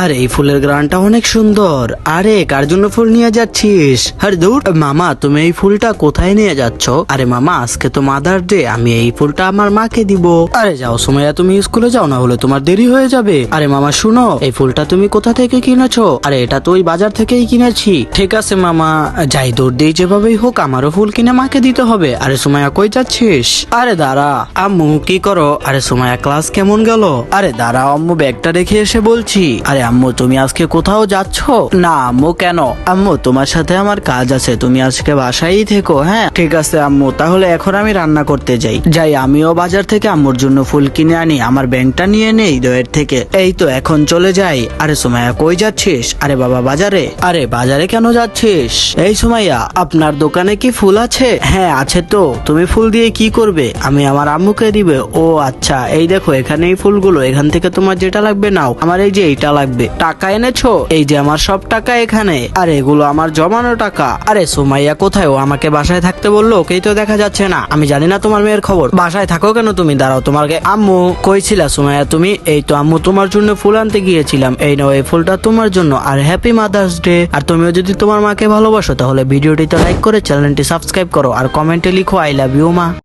আর এই ফুলের গ্রানটা অনেক সুন্দর। আরে কার জন্য ফুল নিয়ে যাচ্ছিস? আরে দূর মামা, তুমি এই ফুলটা কোথায় নিয়ে যাচ্ছ? আরে মামা, আজকে তো মাদার ডে, আমি এই ফুলটা আমার মাকে দিব। আরে যাও সুমাইয়া, তুমি স্কুলে যাও, না হলে তোমার দেরি হয়ে যাবে। আরে মামা শুনো, এই ফুলটা তুমি কোথা থেকে কিনেছো? আরে এটা তো ওই বাজার থেকেই কিনেছি। ঠিক আছে মামা, যাই দৌড় দিয়ে যেভাবেই হোক আমারও ফুল কিনে মাকে দিতে হবে। আরে সুমাইয়া কই যাচ্ছিস? আরে দাঁড়া। আম্মু কি করো? আরে সুমাইয়া ক্লাস কেমন গেল? আরে দাঁড়া আম্মু, ব্যাগটা রেখে এসে বলছি। আরে আম্মু, তুমি আজকে কোথাও যাচ্ছ? না আম্মু। কেন? আম্মু তোমার সাথে আমার কাজ আছে, তুমি আজকে বাসায়ই থেকো। হ্যাঁ ঠিক আছে আম্মু, তাহলে এখন আমি রান্না করতে যাই। আমিও বাজার থেকে আম্মুর জন্য ফুল কিনে আনি, আমার ব্যাংকটা নিয়ে নেই দইয়ের থেকে। এই তো এখন চলে যাই। আরে সুমাইয়া কই যাচ্ছিস? আরে বাবা বাজারে। আরে বাজারে কেন যাচ্ছিস? এই সুমাইয়া, আপনার দোকানে কি ফুল আছে? হ্যাঁ আছে তো। তুমি ফুল দিয়ে কি করবে? আমি আমার আম্মুকে দিবে। ও আচ্ছা, এই দেখো এখানে এই ফুলগুলো, এখান থেকে তোমার যেটা লাগবে নাও। আমার এই যে এইটা লাগবে। টাকা এনেছো? এই যে আমার সব টাকা এখানে। আরে এগুলো আমার জমানো টাকা। আরে সুমাইয়া কোথায়? ও আমাকে বাসায় থাকতে বললো, ওকেই তো দেখা যাচ্ছে না। আমি জানি না তোমার মেয়ের খবর। বাসায় থাকো কেন তুমি? দাঁড়াও, তোমাকে আম্মু কই ছিলা সুমাইয়া তুমি? এই তো আম্মু তোমার জন্য ফুল আনতে গিয়েছিলাম। এই নাও, এই ফুলটা তোমার জন্য। আর হ্যাপি মাদার্স ডে। আর তুমিও যদি তোমার মাকে ভালোবাসো তাহলে ভিডিওটিতে লাইক করে চ্যানেলটি সাবস্ক্রাইব করো আর কমেন্টে লিখো আই লাভ ইউ মা।